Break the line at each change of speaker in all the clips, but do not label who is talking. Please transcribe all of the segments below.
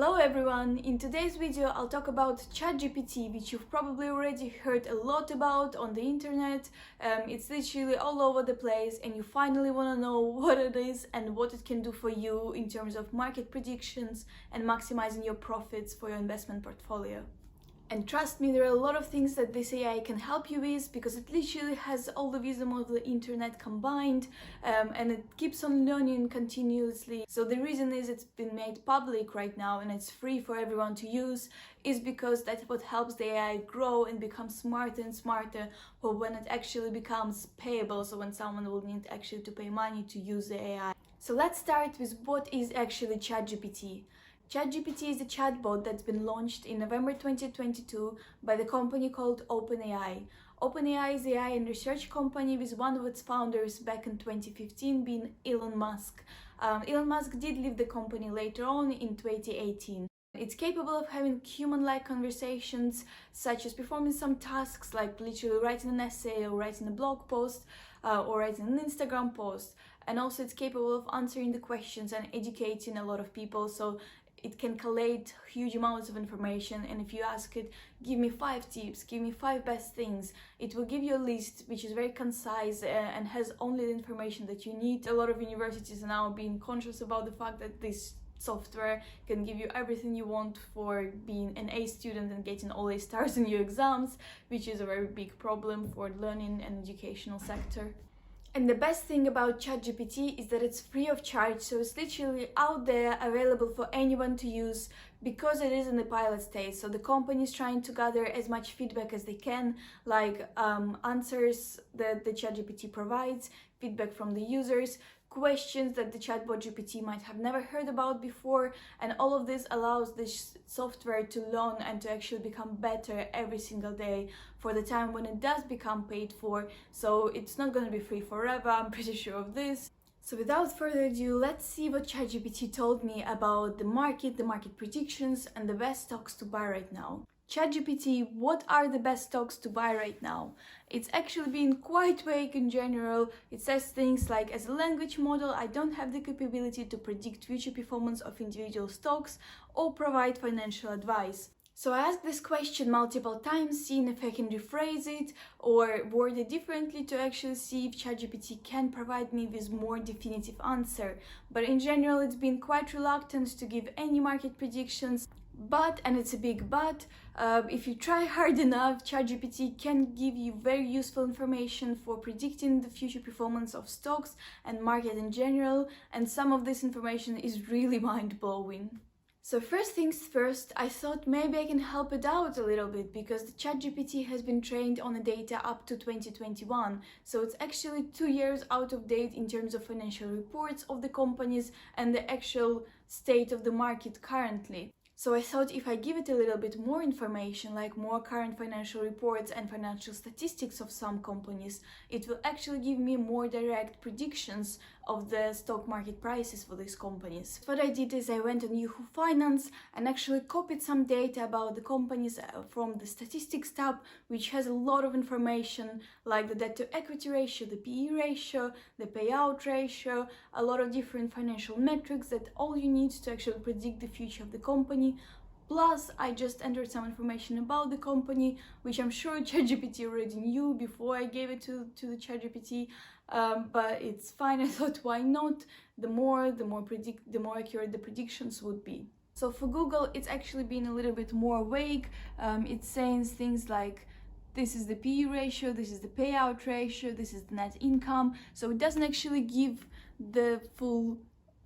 Hello everyone! In today's video I'll talk about ChatGPT, which you've probably already heard a lot about on the internet. It's literally all over the place and you finally want to know what it is and what it can do for you in terms of market predictions and maximizing your profits for your investment portfolio. And trust me, there are a lot of things that this AI can help you with because it literally has all the wisdom of the internet combined, and it keeps on learning continuously. So the reason is it's been made public right now and it's free for everyone to use is because that's what helps the AI grow and become smarter and smarter for when it actually becomes payable, so when someone will need actually to pay money to use the AI. So let's start with what is actually ChatGPT. ChatGPT is a chatbot that's been launched in November 2022 by the company called OpenAI. OpenAI is an AI and research company with one of its founders back in 2015 being Elon Musk. Elon Musk did leave the company later on in 2018. It's capable of having human-like conversations, such as performing some tasks like literally writing an essay or writing a blog post or writing an Instagram post. And also it's capable of answering the questions and educating a lot of people. So it can collate huge amounts of information, and if you ask it, give me 5 tips, give me 5 best things, it will give you a list which is very concise and has only the information that you need. A lot of universities are now being conscious about the fact that this software can give you everything you want for being an A student and getting all A stars in your exams, which is a very big problem for learning and educational sector. And the best thing about ChatGPT is that it's free of charge, so it's literally out there, available for anyone to use because it is in the pilot stage. So the company is trying to gather as much feedback as they can, like answers that the ChatGPT provides, feedback from the users, questions that the chatbot GPT might have never heard about before, and all of this allows this software to learn and to actually become better every single day for the time when it does become paid for. So it's not going to be free forever, I'm pretty sure of this. So without further ado, let's see what ChatGPT told me about the market predictions, and the best stocks to buy right now. ChatGPT, what are the best stocks to buy right now? It's actually been quite vague in general. It says things like, as a language model, I don't have the capability to predict future performance of individual stocks or provide financial advice. So I asked this question multiple times, seeing if I can rephrase it or word it differently to actually see if ChatGPT can provide me with more definitive answer. But in general, it's been quite reluctant to give any market predictions. But, and it's a big but, if you try hard enough, ChatGPT can give you very useful information for predicting the future performance of stocks and market in general, and some of this information is really mind-blowing. So first things first, I thought maybe I can help it out a little bit because the ChatGPT has been trained on the data up to 2021. So it's actually 2 years out of date in terms of financial reports of the companies and the actual state of the market currently. So I thought if I give it a little bit more information, like more current financial reports and financial statistics of some companies, it will actually give me more direct predictions of the stock market prices for these companies. What I did is I went on Yahoo Finance and actually copied some data about the companies from the statistics tab, which has a lot of information like the debt to equity ratio, the PE ratio, the payout ratio, a lot of different financial metrics that all you need to actually predict the future of the company. Plus, I just entered some information about the company, which I'm sure ChatGPT already knew before I gave it to the ChatGPT, but it's fine. I thought, why not? The more accurate the predictions would be. So for Google, it's actually been a little bit more vague. It's saying things like, this is the PE ratio, this is the payout ratio, this is the net income. So it doesn't actually give the full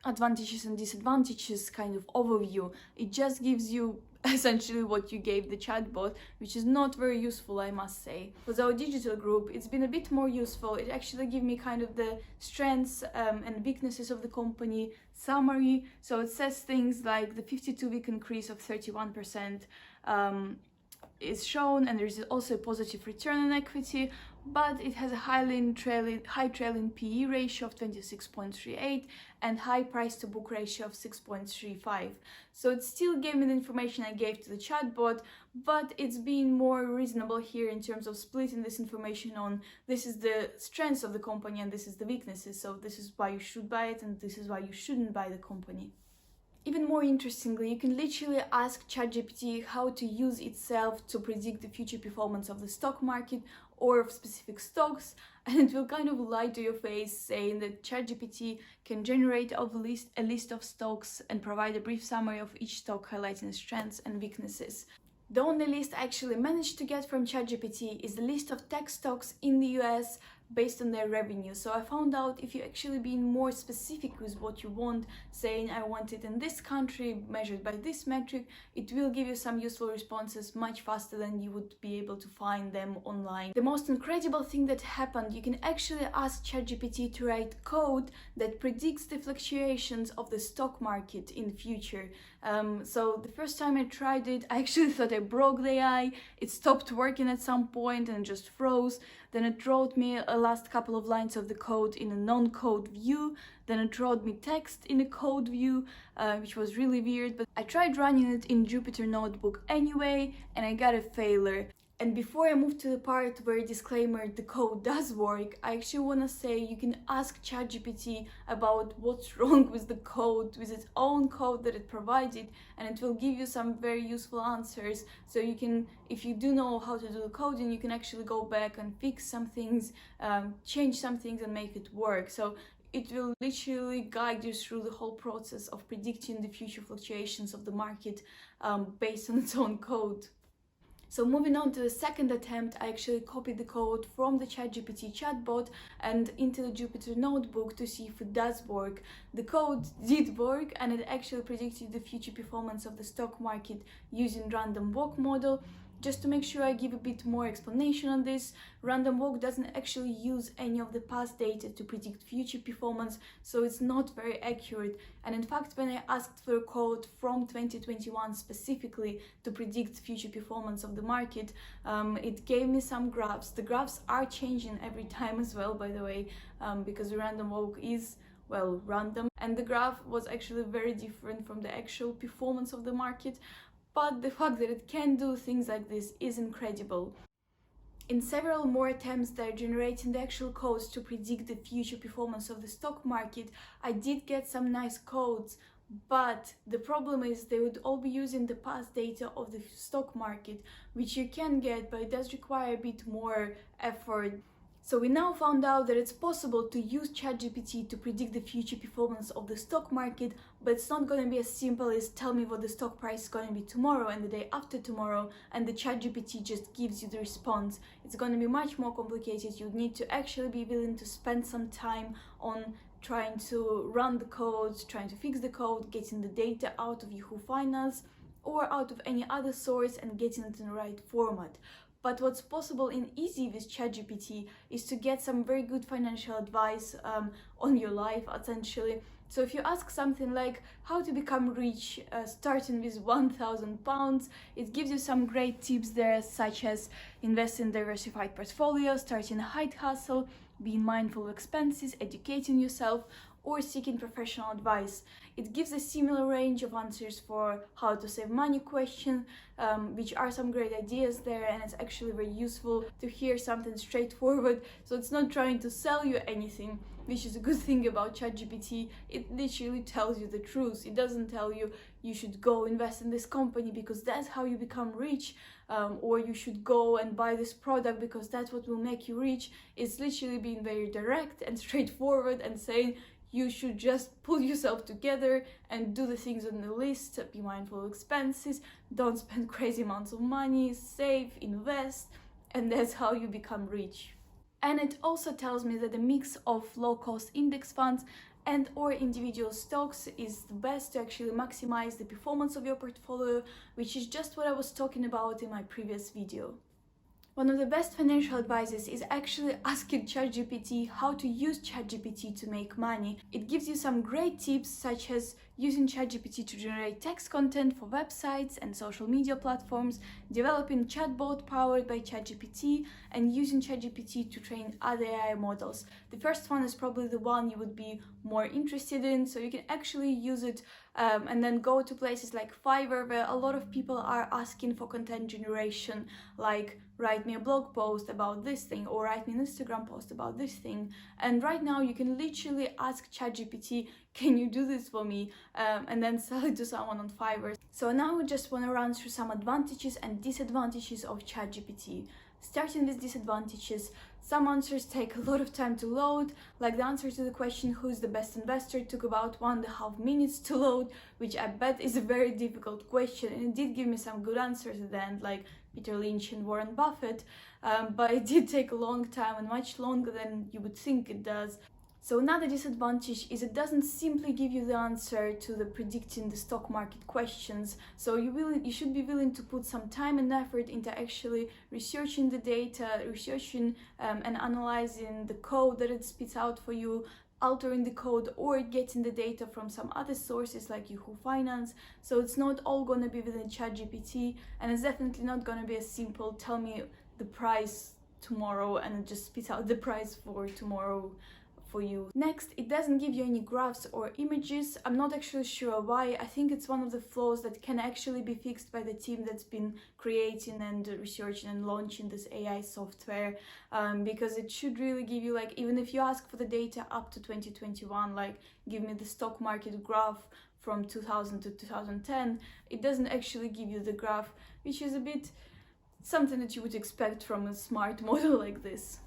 advantages and disadvantages kind of overview. It just gives you essentially what you gave the chatbot, which is not very useful, I must say. For our digital group, it's been a bit more useful. It actually gave me kind of the strengths and weaknesses of the company summary. So it says things like the 52-week increase of 31% is shown, and there's also a positive return on equity, but it has a high trailing PE ratio of 26.38 and high price to book ratio of 6.35. So it still gave me the information I gave to the chatbot, but it's being more reasonable here in terms of splitting this information on this is the strengths of the company and this is the weaknesses. So this is why you should buy it and this is why you shouldn't buy the company. Even more interestingly, you can literally ask ChatGPT how to use itself to predict the future performance of the stock market or of specific stocks, and it will kind of lie to your face saying that ChatGPT can generate a list of stocks and provide a brief summary of each stock, highlighting its strengths and weaknesses. The only list I actually managed to get from ChatGPT is the list of tech stocks in the US based on their revenue. So I found out if you actually being more specific with what you want, saying I want it in this country measured by this metric, it will give you some useful responses much faster than you would be able to find them online. The most incredible thing that happened, you can actually ask ChatGPT to write code that predicts the fluctuations of the stock market in the future. So the first time I tried it, I actually thought I broke the AI. It stopped working at some point and just froze. Then it wrote me a last couple of lines of the code in a non-code view. Then it wrote me text in a code view, which was really weird. But I tried running it in Jupyter Notebook anyway, and I got a failure. And before I move to the part where disclaimer, the code does work, I actually want to say you can ask ChatGPT about what's wrong with the code, with its own code that it provided, and it will give you some very useful answers. So you can, if you do know how to do the coding, you can actually go back and fix some things, change some things and make it work. So it will literally guide you through the whole process of predicting the future fluctuations of the market based on its own code. So moving on to the second attempt, I actually copied the code from the ChatGPT chatbot and into the Jupyter Notebook to see if it does work. The code did work, and it actually predicted the future performance of the stock market using random walk model. Just to make sure I give a bit more explanation on this, random walk doesn't actually use any of the past data to predict future performance, so it's not very accurate. And in fact, when I asked for a code from 2021 specifically to predict future performance of the market, it gave me some graphs. The graphs are changing every time as well, by the way, because the random walk is, well, random, and the graph was actually very different from the actual performance of the market. But the fact that it can do things like this is incredible. In several more attempts that are generating the actual codes to predict the future performance of the stock market, I did get some nice codes, but the problem is they would all be using the past data of the stock market, which you can get, but it does require a bit more effort. So we now found out that it's possible to use ChatGPT to predict the future performance of the stock market, but it's not going to be as simple as tell me what the stock price is going to be tomorrow and the day after tomorrow, and the ChatGPT just gives you the response. It's going to be much more complicated. You need to actually be willing to spend some time on trying to run the code, trying to fix the code, getting the data out of Yahoo Finance or out of any other source and getting it in the right format. But what's possible and easy with ChatGPT is to get some very good financial advice on your life, essentially. So if you ask something like how to become rich starting with £1,000, it gives you some great tips there, such as invest in diversified portfolios, starting a side hustle, being mindful of expenses, educating yourself, or seeking professional advice. It gives a similar range of answers for how to save money question, which are some great ideas there, and it's actually very useful to hear something straightforward. So it's not trying to sell you anything, which is a good thing about ChatGPT. It literally tells you the truth. It doesn't tell you you should go invest in this company because that's how you become rich, or you should go and buy this product because that's what will make you rich. It's literally being very direct and straightforward and saying you should just pull yourself together and do the things on the list, be mindful of expenses, don't spend crazy amounts of money, save, invest, and that's how you become rich. And it also tells me that a mix of low-cost index funds and or individual stocks is the best to actually maximize the performance of your portfolio, which is just what I was talking about in my previous video. One of the best financial advices is actually asking ChatGPT how to use ChatGPT to make money. It gives you some great tips, such as using ChatGPT to generate text content for websites and social media platforms, developing chatbot powered by ChatGPT, and using ChatGPT to train other AI models. The first one is probably the one you would be more interested in, so you can actually use it and then go to places like Fiverr, where a lot of people are asking for content generation, like write me a blog post about this thing or write me an Instagram post about this thing. And right now you can literally ask ChatGPT, can you do this for me, and then sell it to someone on Fiverr. So now we just want to run through some advantages and disadvantages of ChatGPT. Starting with disadvantages, some answers take a lot of time to load, like the answer to the question who's the best investor took about 1.5 minutes to load, which I bet is a very difficult question, and it did give me some good answers at the end, like Peter Lynch and Warren Buffett, but it did take a long time and much longer than you would think it does. So another disadvantage is it doesn't simply give you the answer to the predicting the stock market questions. So you should be willing to put some time and effort into actually researching the data, researching and analyzing the code that it spits out for you, altering the code or getting the data from some other sources like Yahoo Finance. So it's not all going to be within ChatGPT, and it's definitely not going to be as simple, tell me the price tomorrow, and it just spits out the price for tomorrow for you. Next, it doesn't give you any graphs or images. I'm not actually sure why. I think it's one of the flaws that can actually be fixed by the team that's been creating and researching and launching this AI software, because it should really give you, like, even if you ask for the data up to 2021, like give me the stock market graph from 2000 to 2010, it doesn't actually give you the graph, which is a bit something that you would expect from a smart model like this.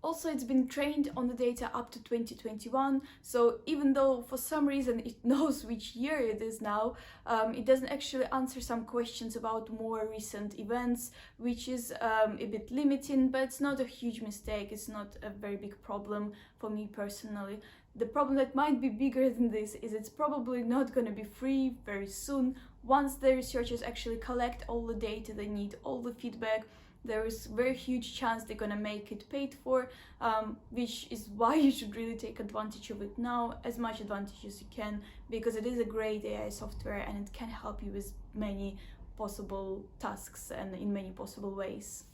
Also, it's been trained on the data up to 2021, so even though for some reason it knows which year it is now, it doesn't actually answer some questions about more recent events, which is a bit limiting, but it's not a huge mistake, it's not a very big problem for me personally. The problem that might be bigger than this is it's probably not going to be free very soon. Once the researchers actually collect all the data they need, all the feedback, there is a very huge chance they're gonna make it paid for, which is why you should really take advantage of it now, as much advantage as you can, because it is a great AI software and it can help you with many possible tasks and in many possible ways.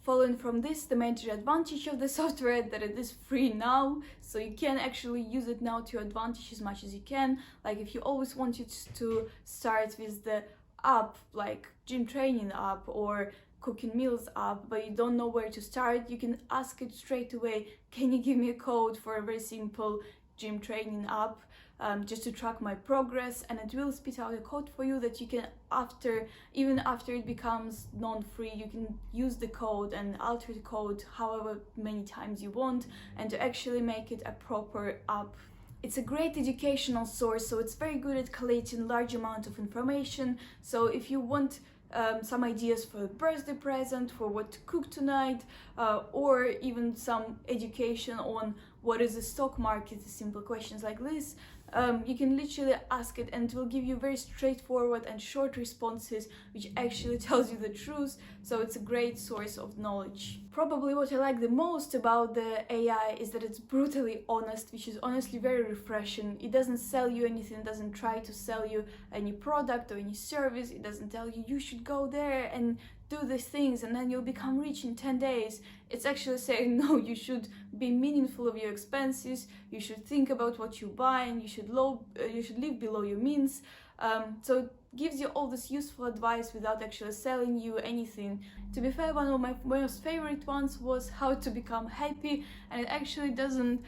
Following from this, the major advantage of the software that it is free now, so you can actually use it now to your advantage as much as you can. Like if you always wanted to start with the app, like gym training app or cooking meals app, but you don't know where to start, you can ask it straight away, can you give me a code for a very simple gym training app, just to track my progress, and it will spit out a code for you that you can, even after it becomes non-free, you can use the code and alter the code however many times you want, and to actually make it a proper app. It's a great educational source, so it's very good at collating large amount of information. So if you want some ideas for a birthday present, for what to cook tonight, or even some education on what is the stock market, simple questions like this, you can literally ask it and it will give you very straightforward and short responses, which actually tells you the truth. So it's a great source of knowledge. Probably what I like the most about the AI is that it's brutally honest, which is honestly very refreshing. It doesn't sell you anything, it doesn't try to sell you any product or any service, it doesn't tell you you should go there and do these things and then you'll become rich in 10 days. It's actually saying, no, you should be meaningful of your expenses, you should think about what you buy, and you should live below your means. So it gives you all this useful advice without actually selling you anything. To be fair, one of my most favorite ones was how to become happy, and it actually doesn't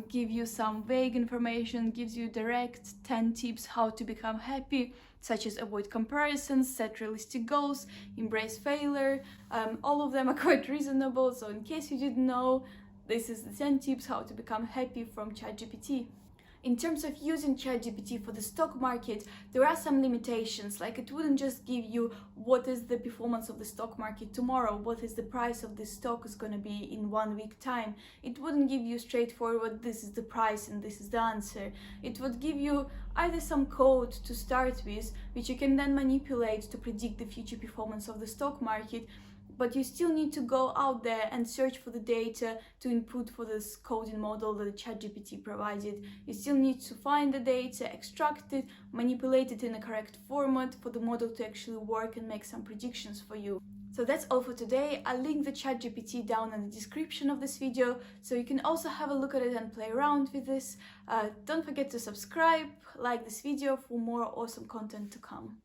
give you some vague information, gives you direct 10 tips how to become happy, such as avoid comparisons, set realistic goals, embrace failure. All of them are quite reasonable, so in case you didn't know, this is the 10 tips how to become happy from ChatGPT. In terms of using ChatGPT for the stock market, there are some limitations, like it wouldn't just give you what is the performance of the stock market tomorrow, what is the price of this stock is going to be in 1 week time. It wouldn't give you straightforward, this is the price and this is the answer. It would give you either some code to start with, which you can then manipulate to predict the future performance of the stock market, but you still need to go out there and search for the data to input for this coding model that the ChatGPT provided. You still need to find the data, extract it, manipulate it in a correct format for the model to actually work and make some predictions for you. So that's all for today. I'll link the ChatGPT down in the description of this video, so you can also have a look at it and play around with this. Don't forget to subscribe, like this video for more awesome content to come.